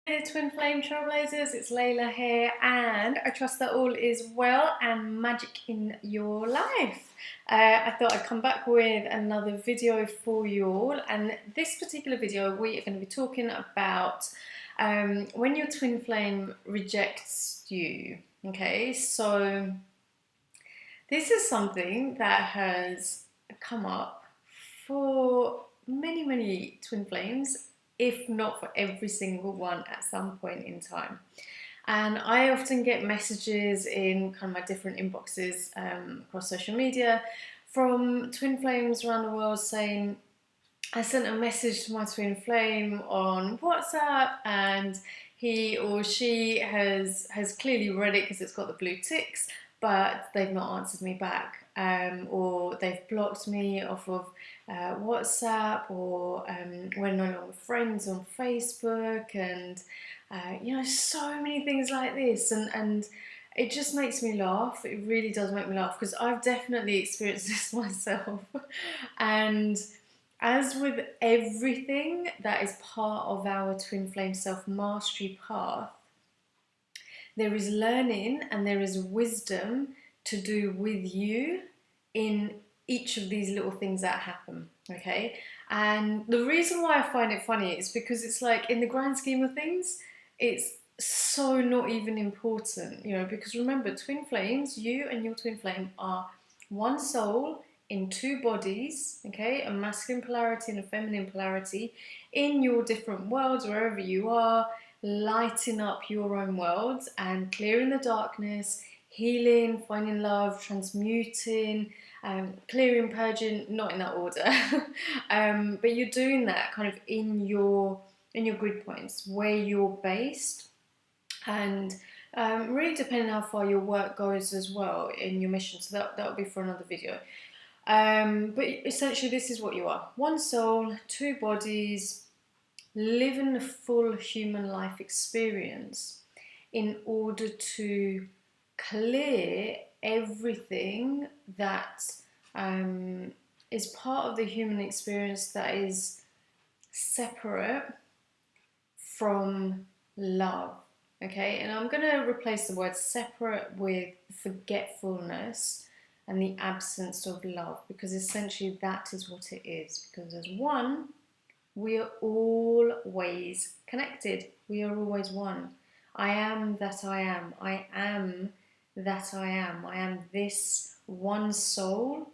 Hey Twin Flame Trailblazers, it's Leila here, and I trust that all is well and magic in your life. I thought I'd come back with another video for you all, and this particular video we are going to be talking about when your twin flame rejects you. Okay, so this is something that has come up for many twin flames, if not for every single one at some point in time. And I often get messages in kind of my different inboxes across social media from twin flames around the world saying, I sent a message to my twin flame on WhatsApp and he or she has clearly read it because it's got the blue ticks, but they've not answered me back, or they've blocked me off of WhatsApp, or we're no longer friends on Facebook, and you know, so many things like this, and it just makes me laugh. It really does make me laugh because I've definitely experienced this myself. And as with everything that is part of our twin flame self-mastery path, there is learning and there is wisdom to do with you in each of these little things that happen, okay? And the reason why I find it funny is because it's like, in the grand scheme of things, it's so not even important, you know, because remember, twin flames, you and your twin flame are one soul in two bodies, okay? A masculine polarity and a feminine polarity in your different worlds, wherever you are, lighting up your own worlds and clearing the darkness, healing, finding love, transmuting, clearing, purging, not in that order, but you're doing that kind of in your grid points where you're based, and really depending how far your work goes as well in your mission. So that'll be for another video. But essentially, this is what you are: one soul, two bodies, living a full human life experience in order to clear everything that is part of the human experience that is separate from love. Okay, and I'm going to replace the word separate with forgetfulness and the absence of love, because essentially that is what it is. Because as one, we are always connected. We are always one. I am that I am. I am that I am. I am this one soul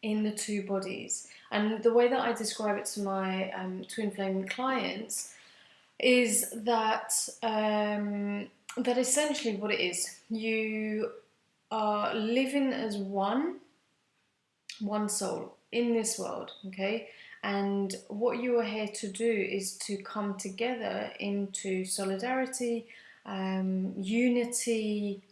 in the two bodies. And the way that I describe it to my twin flame clients is that that essentially what it is, you are living as one soul in this world, okay? And what you are here to do is to come together into solidarity, unity,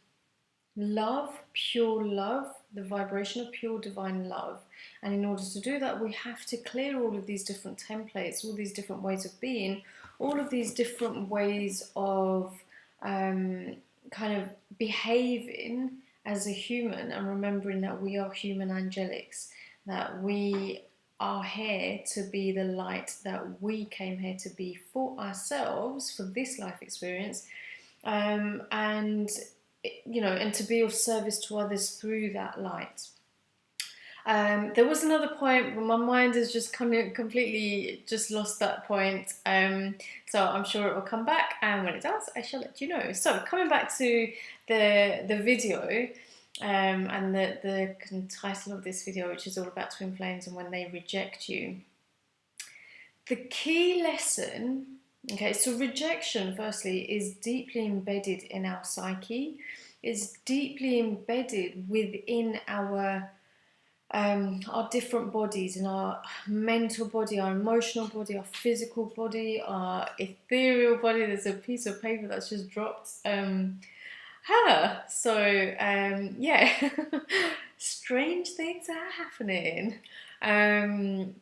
love, pure love, the vibration of pure divine love. And in order to do that, we have to clear all of these different templates, all these different ways of being, all of these different ways of kind of behaving as a human, and remembering that we are human angelics, that we are here to be the light that we came here to be for ourselves, for this life experience, and you know, and to be of service to others through that light. There was another point, but my mind has just completely just lost that point. So I'm sure it will come back, and when it does, I shall let you know. So coming back to the video, and the title of this video, which is all about twin flames and when they reject you. The key lesson, okay, so rejection, firstly, is deeply embedded in our psyche, is deeply embedded within our different bodies, in our mental body, our emotional body, our physical body, our ethereal body. There's a piece of paper that's just dropped. Yeah, strange things are happening. And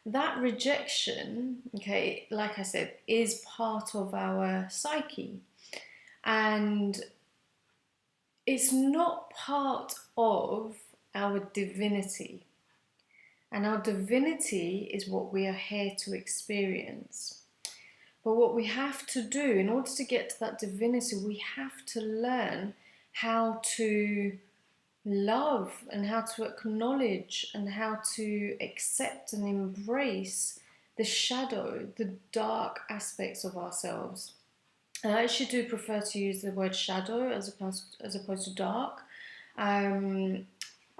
that rejection, okay, like I said, is part of our psyche. And it's not part of our divinity. And our divinity is what we are here to experience. But what we have to do in order to get to that divinity, we have to learn how to love and how to acknowledge and how to accept and embrace the shadow, the dark aspects of ourselves. And I actually do prefer to use the word shadow as opposed to dark,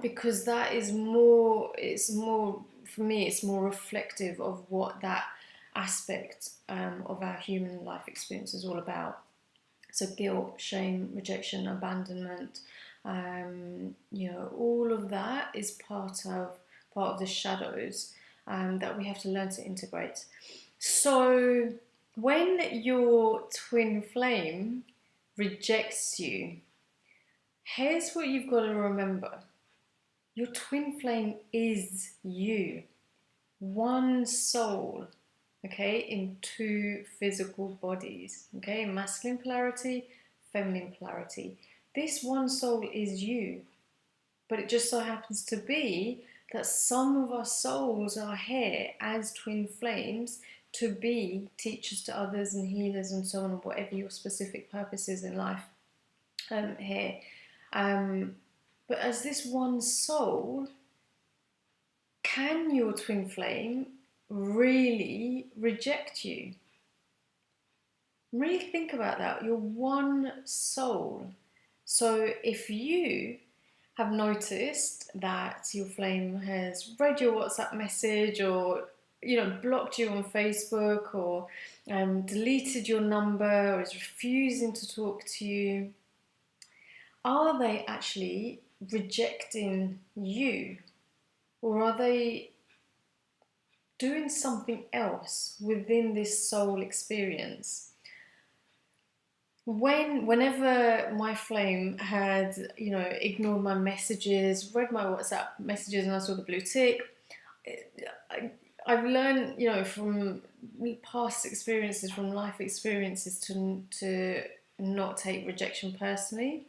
because that is more, it's more, for me, it's more reflective of what that aspect of our human life experience is all about. So guilt, shame, rejection, abandonment, you know, all of that is part of the shadows that we have to learn to integrate. So when your twin flame rejects you, here's what you've got to remember. Your twin flame is you. One soul, okay, in two physical bodies, okay, masculine polarity, feminine polarity. This one soul is you, but it just so happens to be that some of our souls are here as twin flames to be teachers to others and healers and so on, whatever your specific purpose is in life here. But as this one soul, can your twin flame really reject you? Really think about that. You're one soul. So if you have noticed that your flame has read your WhatsApp message, or blocked you on Facebook, or deleted your number, or is refusing to talk to you, are they actually rejecting you, or are they doing something else within this soul experience? Whenever my flame had, ignored my messages, read my WhatsApp messages, and I saw the blue tick, I've learned, from past experiences, from life experiences, to not take rejection personally.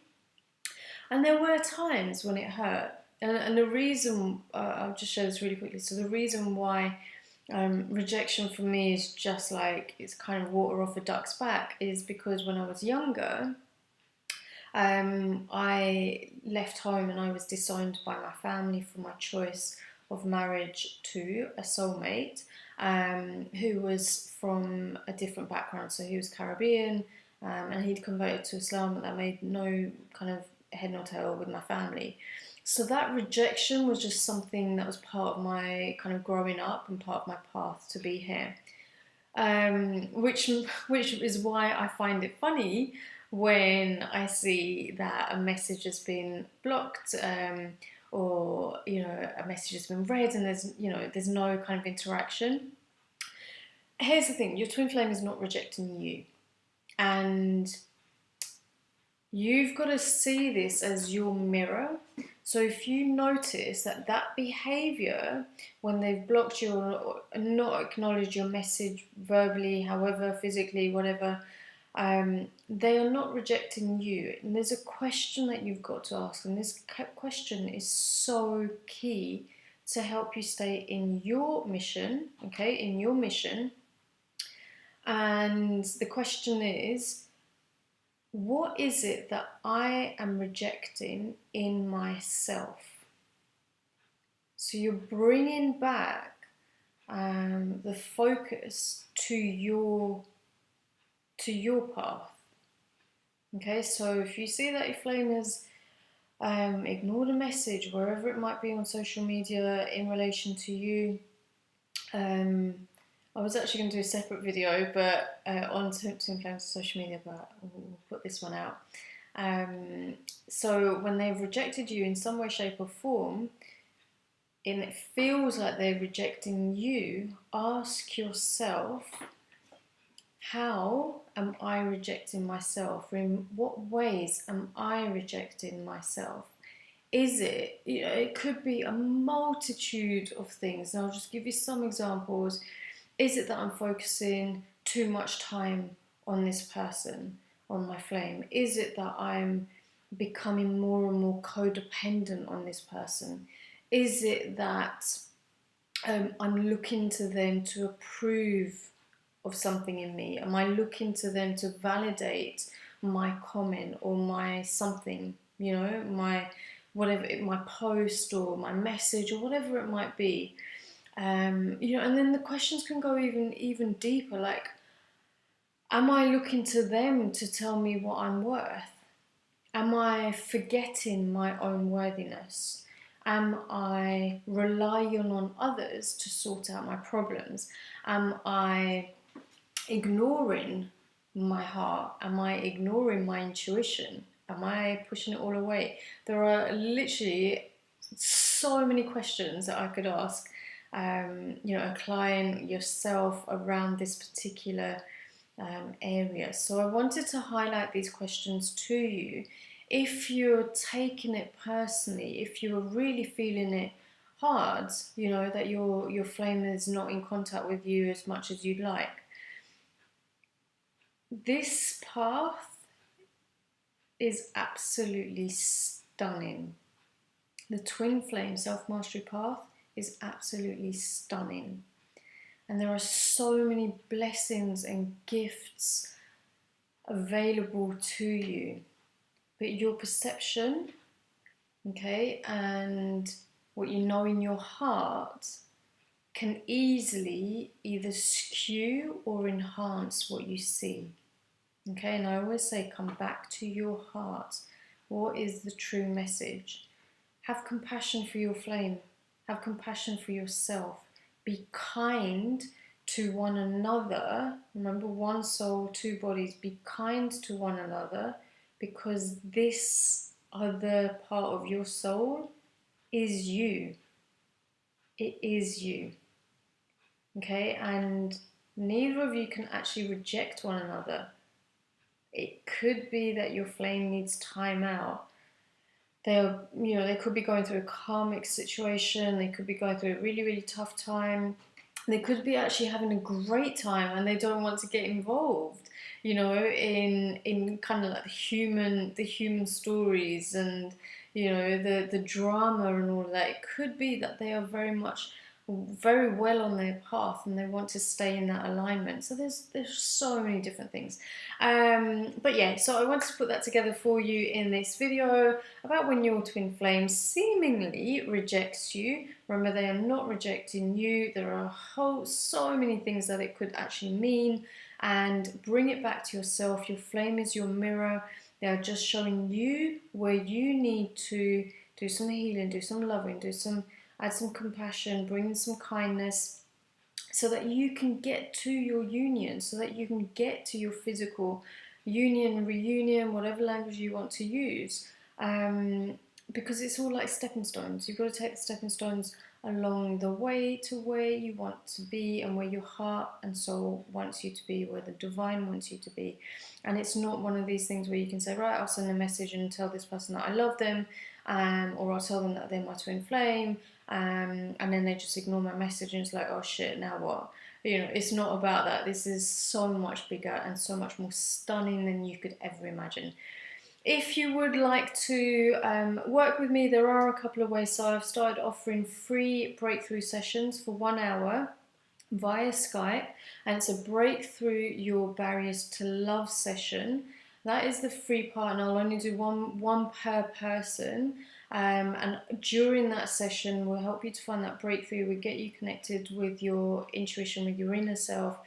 And there were times when it hurt. And the reason, I'll just share this really quickly. So the reason why rejection for me is just like, it's kind of water off a duck's back, is because when I was younger, I left home and I was disowned by my family for my choice of marriage to a soulmate who was from a different background. So he was Caribbean, and he'd converted to Islam, and that made no kind of head nor tail with my family. So that rejection was just something that was part of my kind of growing up and part of my path to be here. Which is why I find it funny when I see that a message has been blocked, or a message has been read and there's no kind of interaction. Here's the thing: your twin flame is not rejecting you, and you've got to see this as your mirror. So if you notice that behavior, when they've blocked you or not acknowledged your message verbally, however, physically, whatever, they are not rejecting you. And there's a question that you've got to ask, and this question is so key to help you stay in your mission, okay, in your mission. And the question is, what is it that I am rejecting in myself? So you're bringing back the focus to your path. Okay, so if you see that your flame has ignored a message, wherever it might be on social media in relation to you, I was actually going to do a separate video, but on Twin Flames social media, but we'll put this one out. So when they've rejected you in some way, shape or form, and it feels like they're rejecting you, ask yourself, how am I rejecting myself? In what ways am I rejecting myself? Is it, it could be a multitude of things, and I'll just give you some examples. Is it that I'm focusing too much time on this person, on my flame? Is it that I'm becoming more and more codependent on this person? Is it that I'm looking to them to approve of something in me? Am I looking to them to validate my comment or my something, you know, my whatever, my post or my message or whatever it might be? You know, and then the questions can go even deeper, like, am I looking to them to tell me what I'm worth? Am I forgetting my own worthiness? Am I relying on others to sort out my problems? Am I ignoring my heart? Am I ignoring my intuition? Am I pushing it all away? There are literally so many questions that I could ask, you know, a client, yourself, around this particular area. So I wanted to highlight these questions to you. If you're taking it personally, if you're really feeling it hard, you know, that your flame is not in contact with you as much as you'd like, this path is absolutely stunning. The Twin Flame Self-Mastery path is absolutely stunning. And there are so many blessings and gifts available to you. But your perception, okay, and what you know in your heart can easily either skew or enhance what you see. Okay, and I always say, come back to your heart. What is the true message? Have compassion for your flame. Have compassion for yourself. Be kind to one another. Remember, one soul, two bodies. Be kind to one another, because this other part of your soul is you. It is you. Okay, and neither of you can actually reject one another. It could be that your flame needs time out. They're, you know, they could be going through a karmic situation. They could be going through a really, really tough time. They could be actually having a great time and they don't want to get involved, you know, in kind of like the human stories and, you know, the drama and all that. It could be that they are very well on their path and they want to stay in that alignment. So there's so many different things. But yeah, so I wanted to put that together for you in this video about when your twin flame seemingly rejects you. Remember, they are not rejecting you. There are so many things that it could actually mean, and bring it back to yourself. Your flame is your mirror. They are just showing you where you need to do some healing, do some loving, add some compassion, bring in some kindness, so that you can get to your union, so that you can get to your physical union, reunion, whatever language you want to use. Because it's all like stepping stones. You've got to take the stepping stones along the way to where you want to be and where your heart and soul wants you to be, where the divine wants you to be. And it's not one of these things where you can say, right, I'll send a message and tell this person that I love them, or I'll tell them that they're my twin flame, and then they just ignore my message and it's like, oh shit, now what? You know, it's not about that. This is so much bigger and so much more stunning than you could ever imagine. If you would like to work with me, there are a couple of ways. So I've started offering free breakthrough sessions for 1 hour via Skype, and it's a breakthrough your barriers to love session. That is the free part, and I'll only do one per person. And during that session, we'll help you to find that breakthrough. We'll get you connected with your intuition, with your inner self,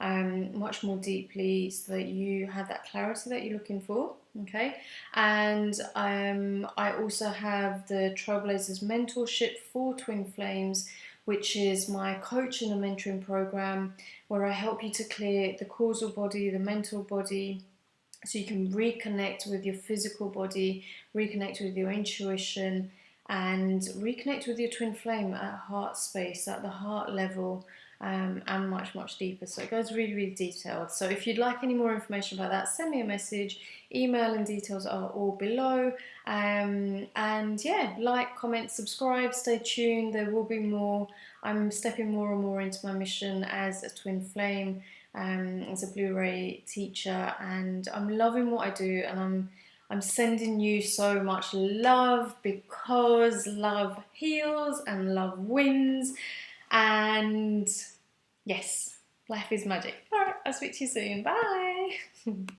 much more deeply, so that you have that clarity that you're looking for. Okay, and I also have the Trailblazers Mentorship for Twin Flames, which is my coaching and mentoring program, where I help you to clear the causal body, the mental body, so you can reconnect with your physical body, reconnect with your intuition, and reconnect with your twin flame at heart space, at the heart level, and much deeper. So it goes really, really detailed. So if you'd like any more information about that, send me a message. Email and details are all below. And yeah, like, comment, subscribe, stay tuned. There will be more. I'm stepping more and more into my mission as a twin flame, as a Blu-ray teacher, and I'm loving what I do, and I'm sending you so much love, because love heals and love wins. And yes, Life is magic. All right, I'll speak to you soon. Bye.